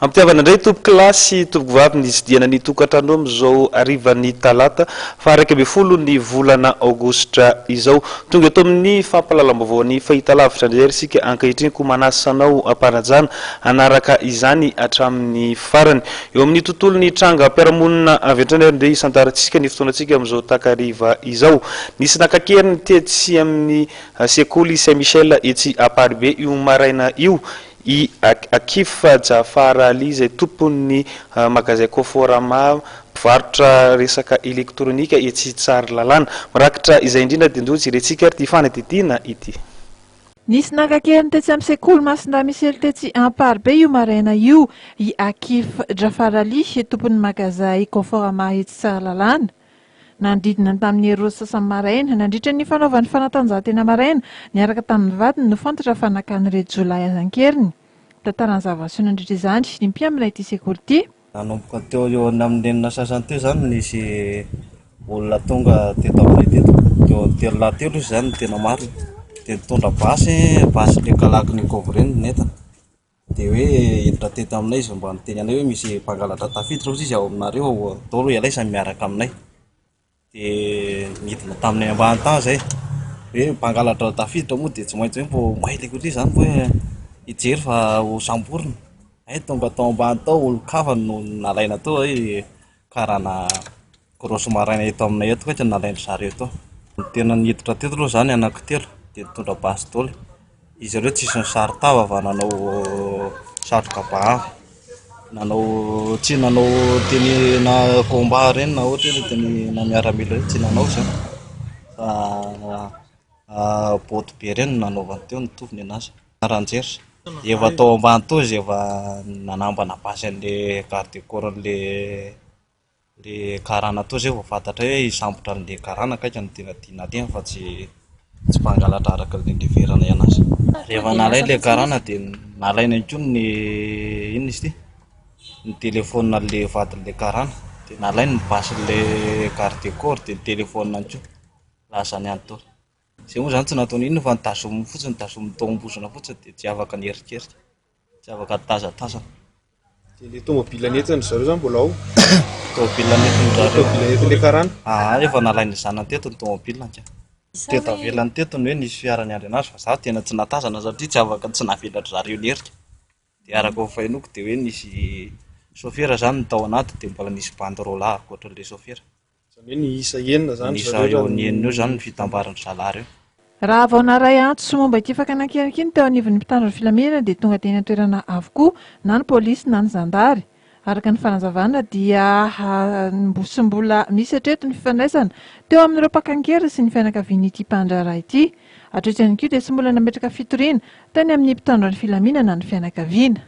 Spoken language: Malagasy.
Ampitiavana ndray tompo kilasy tompo vavy nizidiana ny tokantrano amin'izao arivany talata fa 12 ny volana aogositra izao. Tonga eto amin'ny fampahalalam-baovao ny fahitalavitra indray isika ankehitriny ko manasanao ampanajana anaraka izany hatramin'ny farany. Eo amin'ny tontolon'ny tranga mpiaramonina avy hatrany indray isantarantsika ny fotoanantsika amin'izao takariva izao. Nisy nakakeriny tetsy amin'ny sekoly Saint Michel etsy Aparibe io maraina io. I Akifa Jafara Ali izay tompon'ny magazay Conforama mpivarotra resaka elektronika etsy Tsaralalàna. Mirakitra izay indrindra dia ndrozy irentsika ary ty fanadidina ity. Nisy nakakeriny tetsy amin'ny sekoly Masindahy Michel tetsy Aparibe io maraina io i Akifa Jafara Ali tompon'ny magazay Conforama etsy Tsaralalàna. Nandidina tamin'ny rosasany maraina nandritra ny fanaovany fanatanjahantena maraina niaraka tamin'ny vadiny no fantatra fa nakany Jolay azankeriny. Tantarany zava-miseho nandritra izany ny mpiamina ity sekoly ity. Nanomboka teo eo amin'ny enina sasany teo izany nisy olona tonga teto aminay teto. Eo telo lahy telo izy izany tena maro. Dia nitondra basy le kalaky ny kovoreny nentana. Dia hoe hiditra teto aminay izy mba niteny anay hoe misy mpangalatra tafiditra izy ao aminareo tolo ialaisa miaraka aminay. Dia midina taminay ambany tany zay hoe mpangalatra tafiditra moa dia tsy maintsy hoe mbo mailaka ohatry izany hoe hijery fa ho samborina. Tonga tao ambany tao olon-kafa no nalaina tao hoe karana korosy maraina eto aminay eto ka nalaina zareo tao. Tena niditra teto aloha zany anankitelo dia nitondra basy tolo. Izy ireo tsisy ny sary tava fa nanao satroka bà. Tsy nanao teny na komba reny na ohatra hoe teny na miaramila reny tsy nanao zany fa boty be reny nanaovany teo nitovy ny anazy aranjery. Efa tao ambany tao izy efa nanambana basy an'le garde corps le karana tao zay vao fantatra hoe hisambotra an'le karana ka ny tena tiana tena fa tsy mpangalatra araka ny niverana anazy. Rehefa nalainy le karana dia nalaina koa ny inona izy ity ny telefônina le vadin'le karana dia nalainy ny basin'le garde corps dia ny telefônina koa lasa ny antony. Izay moa zany tsy nataony inona fa nitazomy fotsiny nitazomy tao ambosina fotsiny dia tsy afaka nieritreritra, tsy afaka tazatazana. Dia tômôbila nentiny zareo zany mbola ao? Tômôbila nentiny zareo. Tômôbila nentin'le karana? Efa nalainy zanany teto ny tômôbila nka. Teto avelany teto ny hoe nisy fiara niandry anazy fa za tena tsy natazana satria tsy afaka tsy navelatra zareo nerika. Dia araka ny fahinoko dia hoe nisy sôfera zany ny tao anaty dia mbola nisy banderôla ankoatran'le sôfera. Zany hoe niisa enina zany zareo. Niisa eo ny enina eo zany ny fitambaran'ny zalahy reo. Raha vao naray antso momba ity fakanakerika iny teo anivon'ny mpitandro ny filaminana dia tonga teny an-toerana avokoa na ny pôlisy na ny zandary. Araka ny fanazavana dia sy mbola misy hatreto ny fifandraisana teo amin'ireo mpakankeriny sy ny fianakavian'ity mpandraharaha ity. Hatreto ihany koa dia sy mbola nametraka fitoriana tany amin'ny mpitandro ny filaminana ny fianakaviana.